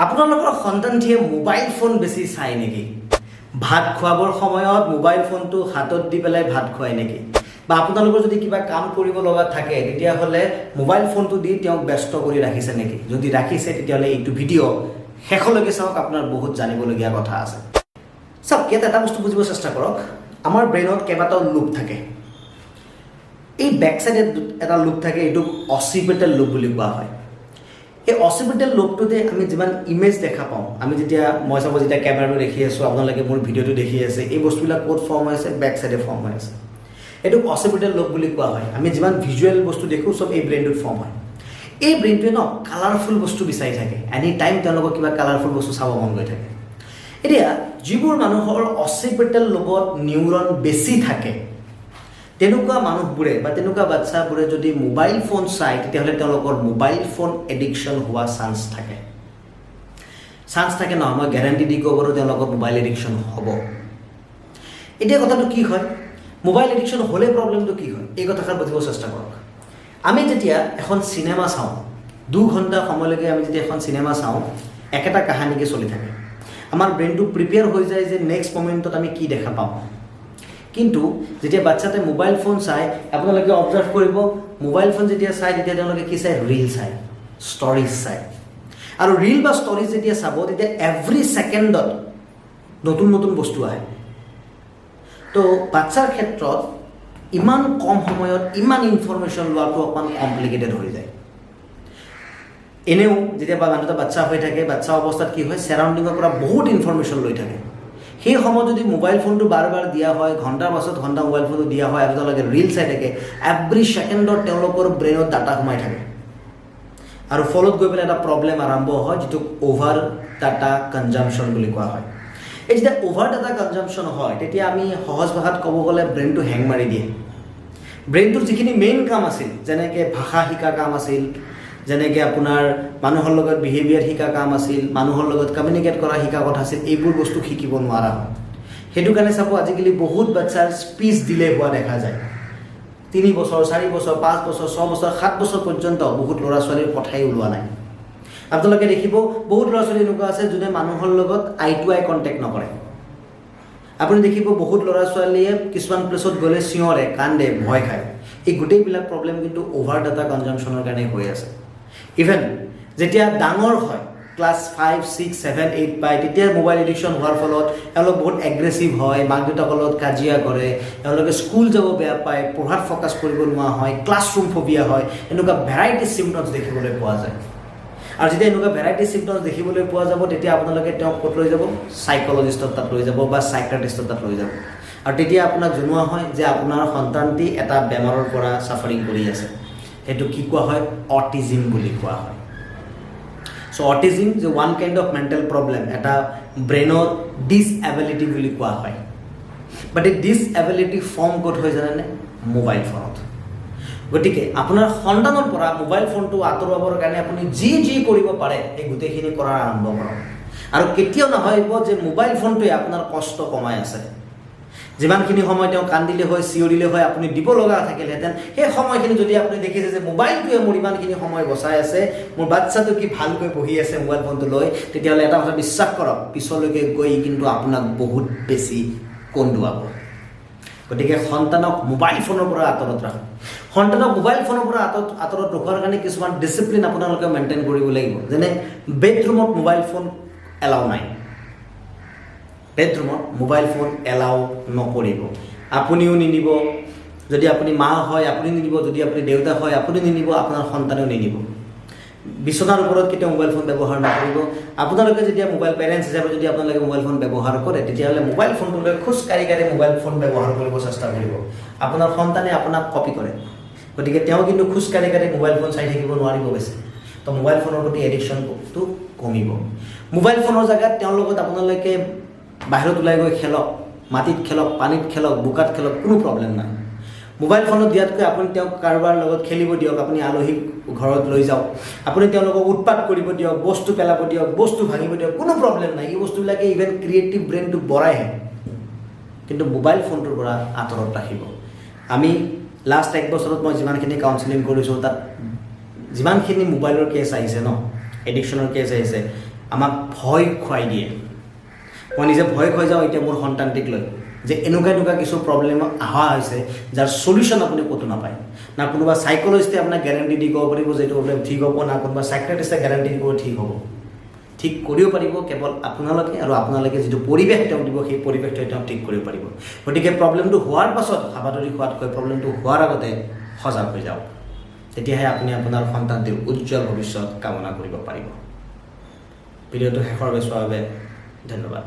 আপোনালোকৰ সন্তানটিয়ে mobile phone বেছি চাই নেকি? ভাত খোৱাবৰ সময়ত মোবাইল ফোনটো হাতত দি পেলাই ভাত খুৱাই নেকি? বা আপোনালোকৰ যদি কিবা কাম কৰিব লগা থাকে তেতিয়াহ'লে মোবাইল ফোনটো দি তেওঁক ব্যস্ত কৰি ৰাখিছে নেকি? যদি ৰাখিছে তেতিয়াহ'লে এইটো ভিডিঅ' শেষলৈকে চাওক, আপোনাৰ বহুত জানিবলগীয়া কথা আছে। চাওক, ইয়াত এটা বস্তু বুজিব চেষ্টা কৰক। আমাৰ ব্ৰেইনত কেইবাটাও লুপ থাকে। এই বেক চাইডে এটা লুপ থাকে, এইটো অচিপিটেল লুপ বুলি কোৱা হয়। এই অচিপিটেল লুপটোতে আমি যিমান ইমেজ দেখা পাওঁ, আমি যেতিয়া কেমেৰাটো দেখি আছোঁ, আপোনালোকে মোৰ ভিডিঅ'টো দেখি আছে, এই বস্তুবিলাক ক'ত ফৰ্ম হৈ আছে? বেক চাইডে ফৰ্ম হৈ আছে। এইটো অচিপিটেল লুপ বুলি কোৱা হয়। আমি যিমান ভিজুৱেল বস্তু দেখোঁ চব এই ব্ৰেইনটোত ফৰ্ম হয়। এই ব্ৰেইনটোৱে কালাৰফুল বস্তু বিচাৰি থাকে। এনি টাইম তেওঁলোকৰ কিবা কালাৰফুল বস্তু চাব মন গৈ থাকে। এতিয়া যিবোৰ মানুহৰ অচিপিটেল লুপত নিউৰন বেছি থাকে, তেনেকুৱা মানুহবোৰে বা তেনেকুৱা বাচ্চাবোৰে যদি মোবাইল ফোন চায় তেতিয়াহ'লে তেওঁলোকৰ মোবাইল ফোন এডিকশ্যন হোৱা চান্স থাকে নহয়, মই গেৰাণ্টি দি ক'ব পাৰোঁ তেওঁলোকৰ মোবাইল এডিকশ্যন হ'ব। এতিয়া কথাটো কি হয়, মোবাইল এডিকশ্যন হ'লে প্ৰব্লেমটো কি হয় এই কথাষাৰ বুজিব চেষ্টা কৰক। আমি যেতিয়া এখন চিনেমা চাওঁ, 2 ঘণ্টা সময়লৈকে আমি যেতিয়া এখন চিনেমা চাওঁ, একেটা কাহানীকে চলি থাকে। আমাৰ ব্ৰেইনটো প্ৰিপেয়াৰ হৈ যায় যে নেক্সট মমেণ্টত আমি কি দেখা পাম। কিন্তু যেতিয়া বাচ্চাতে মোবাইল ফোন চায়, আপোনালোকে অবজাৰ্ভ কৰিব, মোবাইল ফোন যেতিয়া চায় তেতিয়া তেওঁলোকে কি চায়? ৰীল চায়, ষ্টৰিজ চায়। আৰু ৰীল বা ষ্টৰিজ যেতিয়া চাব তেতিয়া এভৰি ছেকেণ্ডত নতুন নতুন বস্তু আহে। তো বাচ্চাৰ ক্ষেত্ৰত ইমান কম সময়ত ইমান ইনফৰমেশ্যন লোৱাটো অকণমান কমপ্লিকেটেড হৈ যায়। এনেও যেতিয়া মানুহ এটা বাচ্চা হৈ থাকে, বাচ্চা অৱস্থাত কি হয়, চাৰাউণ্ডিঙৰ পৰা বহুত ইনফৰমেশ্যন লৈ থাকে। সেই সময়ত যদি মোবাইল ফোনটো বাৰ বাৰ দিয়া হয়, ঘণ্টাৰ পাছত ঘণ্টা মোবাইল ফোনটো দিয়া হয় আৰু তেওঁলোকে ৰীল চাই থাকে, এভৰি ছেকেণ্ডত তেওঁলোকৰ ব্ৰেইনত ডাটা সোমাই থাকে। আৰু ফলত গৈ পেলাই এটা প্ৰব্লেম আৰম্ভ হয়, যিটোক অ'ভাৰ ডাটা কনজাম্পশ্যন বুলি কোৱা হয়। এই যেতিয়া অ'ভাৰ ডাটা কনজাম্পশ্যন হয়, তেতিয়া আমি সহজ ভাষাত ক'ব গ'লে ব্ৰেইনটো হেং মাৰি দিয়ে। ব্ৰেইনটোৰ যিখিনি মেইন কাম আছিল, যেনেকৈ ভাষা শিকা কাম আছিল, যেনেকৈ আপোনাৰ মানুহৰ লগত বিহেভিয়াৰ শিকা কাম আছিল, মানুহৰ লগত কমিউনিকেট কৰা শিকা কথা আছিল, এইবোৰ বস্তু শিকিব নোৱাৰা হয়। সেইটো কাৰণে চাব, আজিকালি বহুত বাচ্চাৰ স্পীচ ডিলে হোৱা দেখা যায়। 3 বছৰ, 4 বছৰ, 5 বছৰ, 6 বছৰ, 7 বছৰ পৰ্যন্ত বহুত ল'ৰা ছোৱালীৰ কথাই ওলোৱা নাই। আপোনালোকে দেখিব বহুত ল'ৰা ছোৱালী এনেকুৱা আছে যোনে মানুহৰ লগত আই টু আই কণ্টেক্ট নকৰে। আপুনি দেখিব বহুত ল'ৰা ছোৱালীয়ে কিছুমান প্লেচত গ'লে চিঞৰে, কান্দে, ভয় খায়। এই গোটেইবিলাক প্ৰব্লেম কিন্তু অ'ভাৰ ডাটা কনজাম্পশ্যনৰ কাৰণে হৈ আছে। ইভেন যেতিয়া ডাঙৰ হয়, ক্লাছ 5, 6, 7, 8 পায়, তেতিয়া মোবাইল এডিকশ্যন হোৱাৰ ফলত এওঁলোক বহুত এগ্ৰেছিভ হয়, মাক দেউতাকৰ লগত কাজিয়া কৰে, এওঁলোকে স্কুল যাব বেয়া পায়, পঢ়াত ফ'কাছ কৰিব নোৱাৰা হয়, ক্লাছৰুম ফবিয়া হয়, এনেকুৱা ভেৰাইটি চিমটমছ দেখিবলৈ পোৱা যায়। আৰু যেতিয়া এনেকুৱা ভেৰাইটি চিমটমছ দেখিবলৈ পোৱা যাব, তেতিয়া আপোনালোকে তেওঁক ক'ত লৈ যাব? চাইক'লজিষ্টৰ তাত লৈ যাব বা চাইক্ৰেটিষ্টৰ তাত লৈ যাব। আৰু তেতিয়া আপোনাক জনোৱা হয় যে আপোনাৰ সন্তানটি এটা বেমাৰৰ পৰা ছাফাৰিং কৰি আছে। সেইটো কি কোৱা হয়? অটিজিম বুলি কোৱা হয়। চ' অটিজিম যে one kind of mental problem, এটা ব্ৰেইনৰ ডিছএবিলিটি বুলি কোৱা হয়। বাট এই ডিছএবিলিটি ফৰ্ম ক'ত হৈ জানেনে? মোবাইল ফোনত। গতিকে আপোনাৰ সন্তানৰ পৰা মোবাইল ফোনটো আঁতৰাবৰ কাৰণে আপুনি যি কৰিব পাৰে সেই গোটেইখিনি কৰাৰ আৰম্ভ কৰক। আৰু কেতিয়াও নাভাবিব যে মোবাইল ফোনটোৱে আপোনাৰ কষ্ট কমাই আছে। যিমানখিনি সময় তেওঁ কান্দিলে হয়, চিঞৰিলে হয়, আপুনি দিব লগা থাকিলহেঁতেন, সেই সময়খিনি যদি আপুনি দেখিছে যে মোবাইলটোৱে মোৰ ইমানখিনি সময় বচাই আছে, মোৰ বাচ্চাটো কি ভালকৈ বহি আছে মোবাইল ফোনটো লৈ, তেতিয়াহ'লে এটা কথা বিশ্বাস কৰক, পিছলৈকে গৈ কিন্তু আপোনাক বহুত বেছি কন্দুৱাব। গতিকে সন্তানক মোবাইল ফোনৰ পৰা আঁতৰত ৰাখক। সন্তানক মোবাইল ফোনৰ পৰা আঁতৰত ৰখাৰ কাৰণে কিছুমান ডিচিপ্লিন আপোনালোকে মেইনটেইন কৰিব লাগিব। যেনে বেডৰুমত মোবাইল ফোন এলাউ নাই। বেডৰুমত মোবাইল ফোন এলাউ নকৰিব। আপুনিও নিনিব, যদি আপুনি মা হয় আপুনি নিনিব, যদি আপুনি দেউতা হয় আপুনি নিনিব, আপোনাৰ সন্তানেও নিনিব। বিচনাৰ ওপৰত কেতিয়াও মোবাইল ফোন ব্যৱহাৰ নকৰিব। আপোনালোকে যেতিয়া পেৰেণ্টছ হিচাপে যদি আপোনালোকে মোবাইল ফোন ব্যৱহাৰ কৰে, তেতিয়াহ'লে মোবাইল ফোনটো লৈ খোজকাঢ়ি মোবাইল ফোন ব্যৱহাৰ কৰিব চেষ্টা কৰিব। আপোনাৰ সন্তানে আপোনাক কপি কৰে, গতিকে তেওঁ কিন্তু খোজকাঢ়ি মোবাইল ফোন চাই থাকিব নোৱাৰিব বেছি। তো মোবাইল ফোনৰ প্ৰতি এডিকশ্যনটো কমিব। মোবাইল ফোনৰ জেগাত তেওঁৰ লগত আপোনালোকে বাহিৰত ওলাই গৈ খেলক, মাটিত খেলক, পানীত খেলক, বোকাত খেলক, কোনো প্ৰব্লেম নাই। মোবাইল ফোনত দিয়াতকৈ আপুনি তেওঁক কাৰোবাৰ লগত খেলিব দিয়ক, আপুনি আলহীক ঘৰত লৈ যাওক, আপুনি তেওঁলোকক উৎপাত কৰিব দিয়ক, বস্তু পেলাব দিয়ক, বস্তু ভাঙিব দিয়ক, কোনো প্ৰব্লেম নাই। এই বস্তুবিলাকে ইভেন ক্ৰিয়েটিভ ব্ৰেইনটো বঢ়াইহে, কিন্তু মোবাইল ফোনটোৰ পৰা আঁতৰত ৰাখিব। আমি লাষ্ট 1 বছৰত মই যিমানখিনি কাউন্সেলিং কৰিছোঁ, তাত যিমানখিনি মোবাইলৰ কেছ আহিছে এডিকশ্যনৰ কেছ আহিছে, আমাক ভয় খুৱাই দিয়ে মই নিজে ভয় খুৱাই যাওঁ এতিয়া মোৰ সন্তানটিক লৈ যে এনেকুৱা কিছু প্ৰব্লেম অহা হৈছে যাৰ সলিউশন আপুনি ক'তো নাপায় না কোনোবা সাইকোলজিষ্টে আপোনাক গ্যাৰান্টি দি ক'ব পাৰিব যে এইটো প্ৰব্লেম ঠিক হ'ব না কোনোবা সাইকিয়াট্ৰিষ্টে গ্যাৰান্টি দিব ঠিক হ'ব ঠিক কৰিব পাৰিব কেৱল আপোনালোকে আৰু আপোনালোকে যিটো পৰিৱেশ তেওঁ দিব সেই পৰিৱেশটো তেওঁ ঠিক কৰিব পাৰিব গতিকে প্ৰব্লেমটো হোৱাৰ পাছত হাবাতৰি হোৱাতকৈ প্ৰব্লেমটো হোৱাৰ আগতে সজাগ হৈ যাওক তেতিয়াহে আপুনি আপোনাৰ সন্তানটিৰ উজ্জ্বল ভৱিষ্যত কামনা কৰিব পাৰিব ভিডিঅ'টো শেষৰ বাবে চোৱাৰ বাবে ধন্যবাদ